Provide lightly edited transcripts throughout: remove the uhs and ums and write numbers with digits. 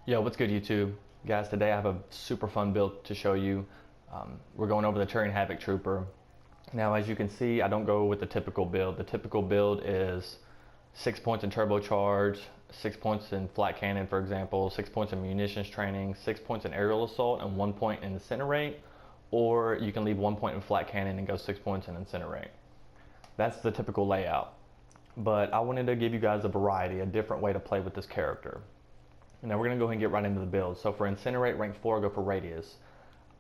Yo, what's good YouTube? Guys, today I have a super fun build to show you. We're going over the Turian Havok Trooper. Now, as you can see, I don't go with the typical build. The typical build is 6 points in turbocharge, 6 points in flat cannon, for example, 6 points in munitions training, 6 points in aerial assault, and 1 point in incinerate. Or you can leave 1 point in flat cannon and go 6 points in incinerate. That's the typical layout. But I wanted to give you guys a variety, a different way to play with this character. Now we're going to go ahead and get right into the build. So for Incinerate rank 4, go for Radius.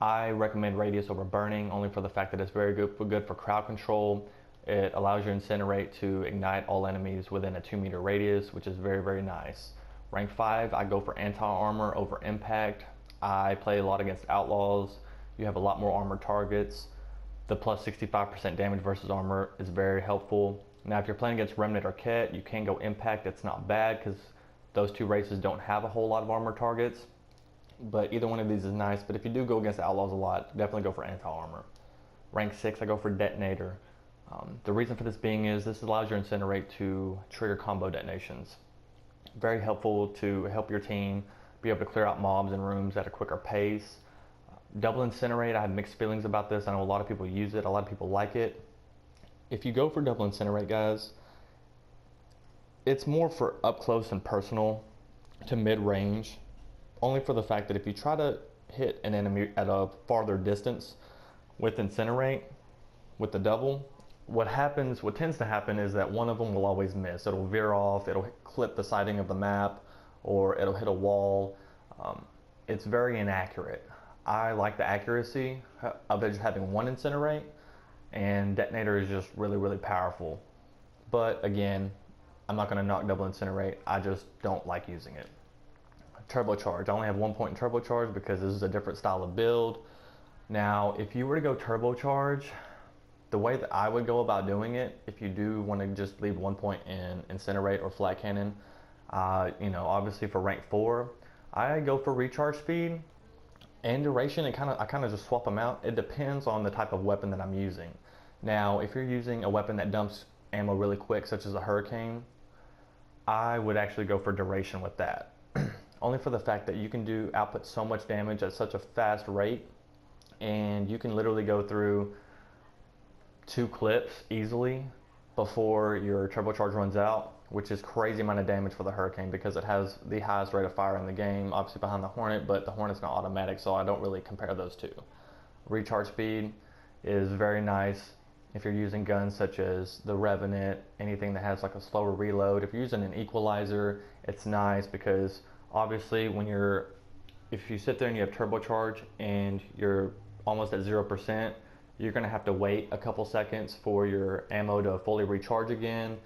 I recommend Radius over Burning only for the fact that it's very good for crowd control. It allows your Incinerate to ignite all enemies within a 2-meter radius, which is very nice. Rank 5, I go for Anti-Armor over Impact. I play a lot against Outlaws. You have a lot more armor targets. The plus 65% damage versus armor is very helpful. Now if you're playing against Remnant or Ket, you can go Impact. It's not bad because those two races don't have a whole lot of armor targets, but either one of these is nice. But if you do go against Outlaws a lot, definitely go for Anti-Armor. Rank 6, I go for Detonator. The reason for this being is this allows your Incinerate to trigger combo detonations. Very helpful to help your team be able to clear out mobs and rooms at a quicker pace. Double Incinerate, I have mixed feelings about this. I know a lot of people use it, a lot of people like it. If you go for Double Incinerate, guys, it's more for up close and personal to mid-range, only for the fact that if you try to hit an enemy at a farther distance with Incinerate, with the double, what tends to happen is that one of them will always miss. It'll veer off, it'll clip the siding of the map, or it'll hit a wall. It's very inaccurate. I like the accuracy of it just having one Incinerate, and Detonator is just really powerful. But again, I'm not going to knock Double Incinerate, I just don't like using it. Turbocharge, I only have 1 point in Turbocharge because this is a different style of build. Now, if you were to go Turbocharge, the way that I would go about doing it, if you do want to just leave 1 point in Incinerate or Flat Cannon, obviously for rank 4, I go for recharge speed and duration, and I kind of just swap them out. It depends on the type of weapon that I'm using. Now, if you're using a weapon that dumps ammo really quick, such as a Hurricane, I would actually go for duration with that. Only for the fact that you can output so much damage at such a fast rate, and you can literally go through 2 clips easily before your turbocharge runs out, which is crazy amount of damage for the Hurricane because it has the highest rate of fire in the game, obviously behind the Hornet, but the Hornet's not automatic, so I don't really compare those two. Recharge speed is very nice if you're using guns such as the Revenant, anything that has like a slower reload. If you're using an equalizer, it's nice because obviously if you sit there and you have turbocharge and you're almost at 0%, you're going to have to wait a couple seconds for your ammo to fully recharge again.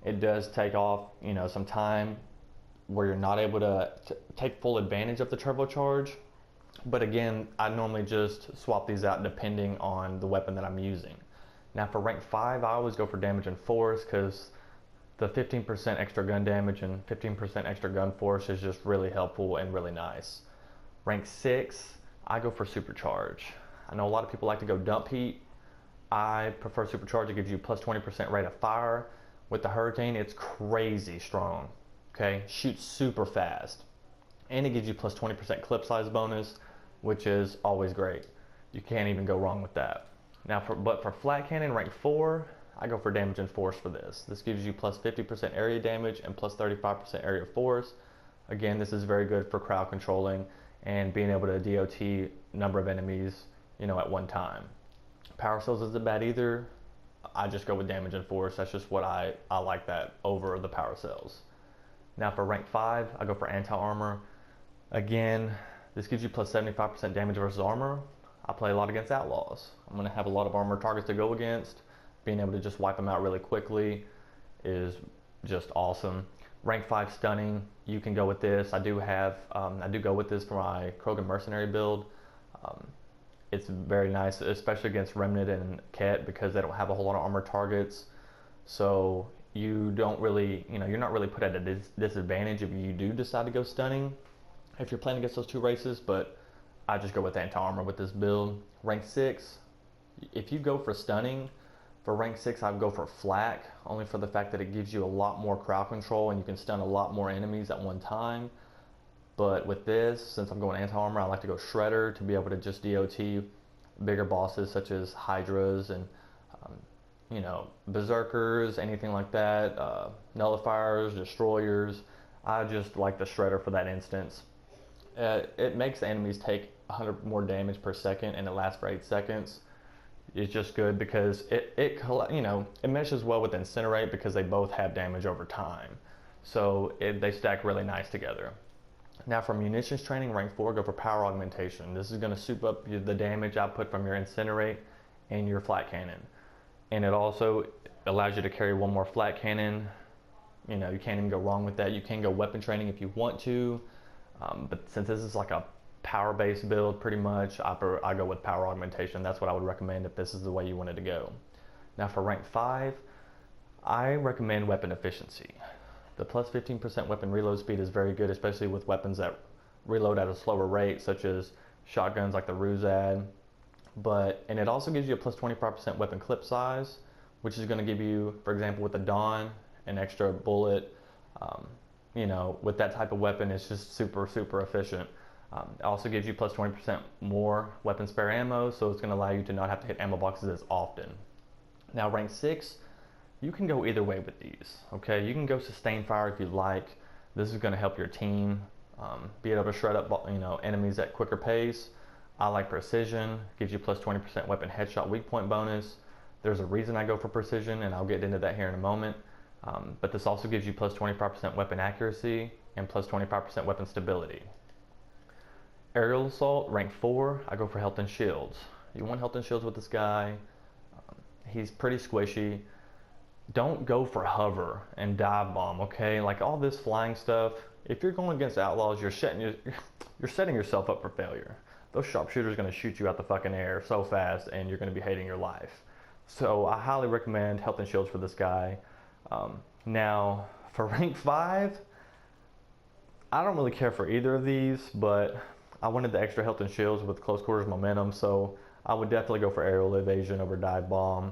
It does take off some time where you're not able to take full advantage of the turbocharge. But again, I normally just swap these out depending on the weapon that I'm using. Now for rank 5, I always go for damage and force because the 15% extra gun damage and 15% extra gun force is just really helpful and really nice. Rank 6, I go for supercharge. I know a lot of people like to go dump heat. I prefer supercharge. It gives you plus 20% rate of fire. With the Hurricane, it's crazy strong. Okay, shoots super fast. And it gives you plus 20% clip size bonus, which is always great. You can't even go wrong with that. Now, but for Flat Cannon rank 4, I go for damage and force for this. This gives you plus 50% area damage and plus 35% area force. Again, this is very good for crowd controlling and being able to DOT number of enemies, at one time. Power cells isn't bad either. I just go with damage and force. That's just what I like that over the power cells. Now for rank 5, I go for Anti-Armor. Again, this gives you plus 75% damage versus armor. I play a lot against Outlaws. I'm going to have a lot of armor targets to go against. Being able to just wipe them out really quickly is just awesome. Rank 5 Stunning, you can go with this. I do go with this for my Krogan Mercenary build. It's very nice, especially against Remnant and Ket because they don't have a whole lot of armor targets. So you don't really, you're not really put at a disadvantage if you do decide to go Stunning if you're playing against those two races, but I just go with Anti-Armor with this build. Rank 6, if you go for Stunning, for rank 6 I would go for Flak, only for the fact that it gives you a lot more crowd control and you can stun a lot more enemies at one time. But with this, since I'm going anti-armor, I like to go Shredder to be able to just DOT bigger bosses such as Hydras and you know, Berserkers, anything like that, Nullifiers, Destroyers. I just like the Shredder for that instance. It makes the enemies take 100 more damage per second, and it lasts for 8 seconds. It's just good because it you know, it meshes well with Incinerate because they both have damage over time. So they stack really nice together. Now for munitions training, rank 4, go for power augmentation. This is going to soup up the damage output from your Incinerate and your flat cannon. And it also allows you to carry one more flat cannon. You know, you can't even go wrong with that. You can go weapon training if you want to, but since this is like a power-based build pretty much, I go with power augmentation. That's what I would recommend if this is the way you wanted to go. Now for rank 5, I recommend weapon efficiency. The plus 15% weapon reload speed is very good, especially with weapons that reload at a slower rate, such as shotguns like the Ruzad. And it also gives you a plus 25% weapon clip size, which is going to give you, for example, with the Dawn, an extra bullet. You know, with that type of weapon, it's just super, super efficient. It also gives you plus 20% more weapon spare ammo, so it's going to allow you to not have to hit ammo boxes as often. Now, rank 6, you can go either way with these. Okay, you can go sustain fire if you like. This is going to help your team be able to shred up, you know, enemies at quicker pace. I like precision, gives you plus 20% weapon headshot weak point bonus. There's a reason I go for precision, and I'll get into that here in a moment. But this also gives you plus 25% weapon accuracy and plus 25% weapon stability. Aerial assault, rank 4, I go for health and shields. You want health and shields with this guy. He's pretty squishy. Don't go for hover and dive bomb, okay? Like all this flying stuff, if you're going against outlaws, you're setting yourself up for failure. Those sharpshooters are going to shoot you out the fucking air so fast, and you're going to be hating your life. So I highly recommend health and shields for this guy. Now for rank 5, I don't really care for either of these, but I wanted the extra health and shields with close quarters momentum, so I would definitely go for aerial evasion over dive bomb.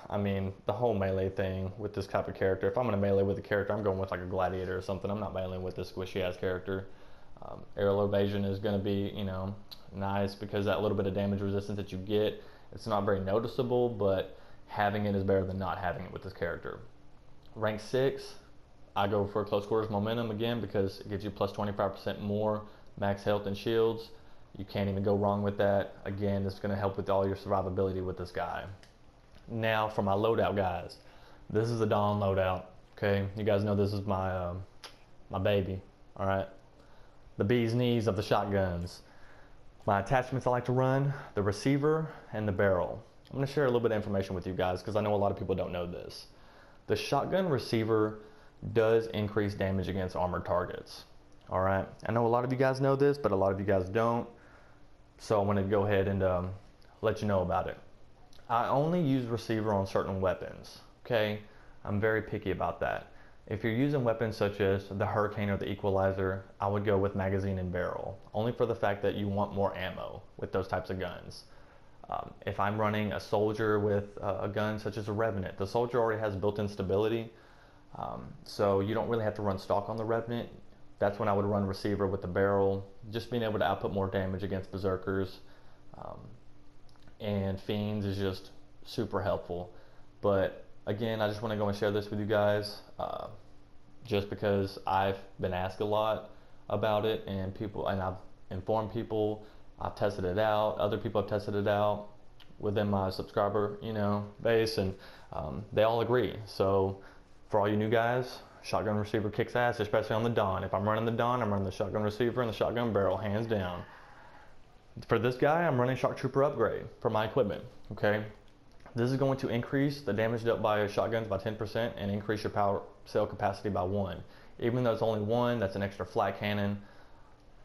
I mean, the whole melee thing with this type of character, if I'm going to melee with a character, I'm going with like a gladiator or something. I'm not meleeing with this squishy ass character. Aerial evasion is going to be, you know, nice because that little bit of damage resistance that you get, it's not very noticeable, but having it is better than not having it with this character. Rank 6, I go for close quarters momentum again because it gives you plus 25% more max health and shields. You can't even go wrong with that. Again, it's going to help with all your survivability with this guy. Now for my loadout, guys. This is a Dawn loadout. Okay, you guys know this is my my baby. All right, the bee's knees of the shotguns. My attachments I like to run: the receiver and the barrel. I'm going to share a little bit of information with you guys because I know a lot of people don't know this. The shotgun receiver does increase damage against armored targets. All right, I know a lot of you guys know this, but a lot of you guys don't. So I want to go ahead and let you know about it. I only use receiver on certain weapons. Okay, I'm very picky about that. If you're using weapons such as the Hurricane or the Equalizer, I would go with magazine and barrel, only for the fact that you want more ammo with those types of guns. If I'm running a soldier with a gun such as a Revenant, the soldier already has built-in stability, so you don't really have to run stock on the Revenant. That's when I would run receiver with the barrel, just being able to output more damage against Berserkers. And Fiends is just super helpful. But again, I just want to go and share this with you guys, just because I've been asked a lot about it, and I've informed people, I've tested it out, other people have tested it out within my subscriber, base, and they all agree. So for all you new guys, shotgun receiver kicks ass, especially on the Dawn. If I'm running the Dawn, I'm running the shotgun receiver and the shotgun barrel, hands down. For this guy, I'm running Shock Trooper upgrade for my equipment, okay? This is going to increase the damage dealt by shotguns by 10% and increase your power cell capacity by 1. Even though it's only 1, that's an extra flat cannon.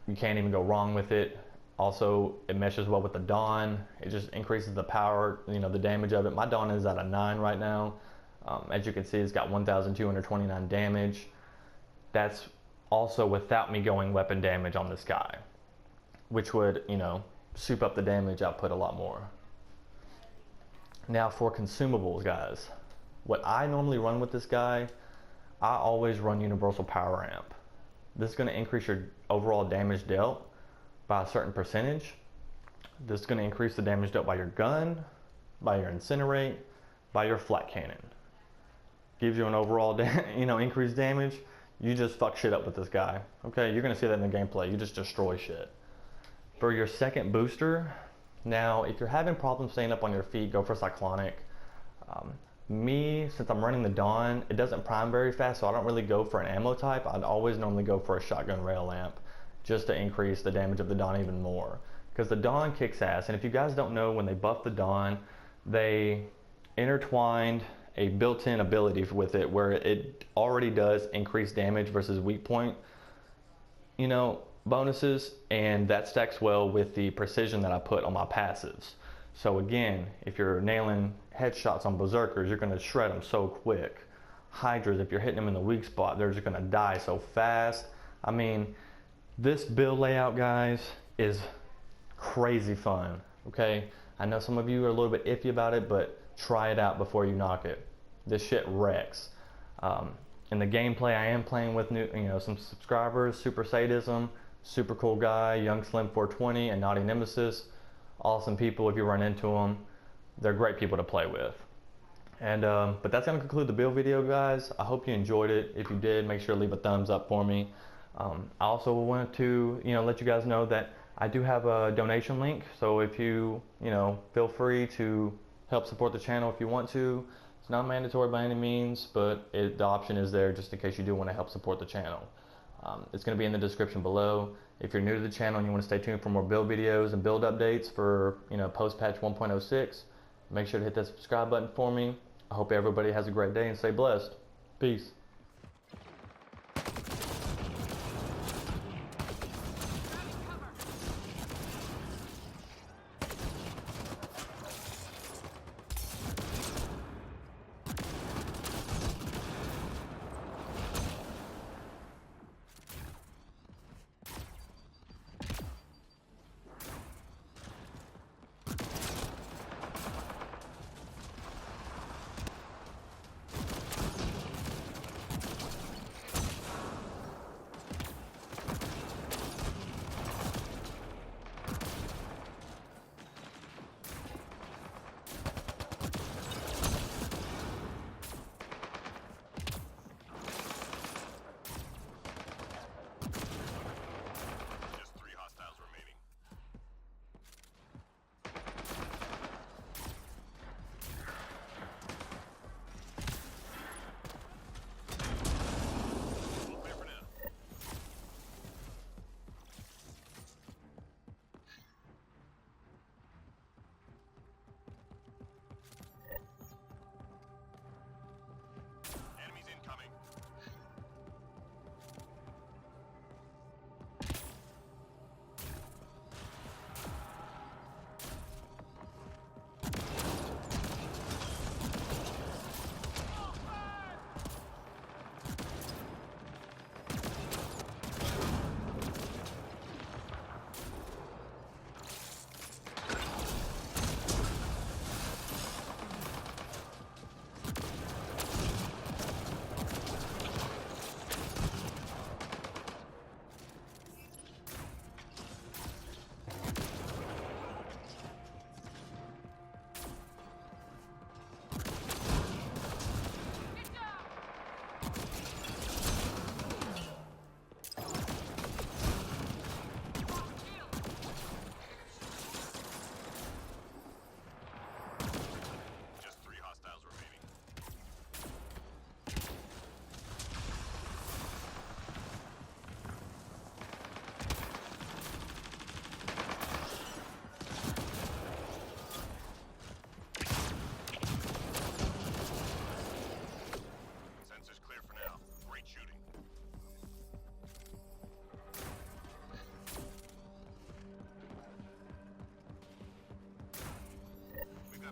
You can't even go wrong with it. Also, it meshes well with the Dawn. It just increases the power, the damage of it. My Dawn is at a 9 right now. As you can see, it's got 1,229 damage. That's also without me going weapon damage on this guy, which would, soup up the damage output a lot more. Now for consumables, guys. What I normally run with this guy, I always run Universal Power Amp. This is going to increase your overall damage dealt by a certain percentage. This is going to increase the damage dealt by your gun, by your incinerate, by your flat cannon. Gives you an overall increased damage. You just fuck shit up with this guy. Okay, you're going to see that in the gameplay. You just destroy shit. For your second booster, now if you're having problems staying up on your feet, go for Cyclonic. Since I'm running the Dawn, it doesn't prime very fast, so I don't really go for an ammo type. I'd always normally go for a shotgun rail lamp just to increase the damage of the Dawn even more. Because the Dawn kicks ass, and if you guys don't know, when they buffed the Dawn, they intertwined a built-in ability with it where it already does increase damage versus weak point, bonuses, and that stacks well with the precision that I put on my passives. So again, if you're nailing headshots on berserkers, you're going to shred them so quick. Hydras, if you're hitting them in the weak spot, they're just going to die so fast. I mean, this build layout, guys, is crazy fun. Okay, I know some of you are a little bit iffy about it, but try it out before you knock it. This shit wrecks. In the gameplay, I am playing with some subscribers. Super Sadism, super cool guy, Young Slim 420, and Naughty Nemesis. Awesome people if you run into them. They're great people to play with. And but that's going to conclude the build video, guys. I hope you enjoyed it. If you did, make sure to leave a thumbs up for me. I also wanted to let you guys know that I do have a donation link. So if you feel free to help support the channel if you want to. It's not mandatory by any means, but the option is there just in case you do want to help support the channel. It's going to be in the description below. If you're new to the channel and you want to stay tuned for more build videos and build updates for post-patch 1.06, make sure to hit that subscribe button for me. I hope everybody has a great day and stay blessed. Peace.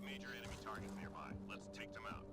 Major enemy targets nearby. Let's take them out.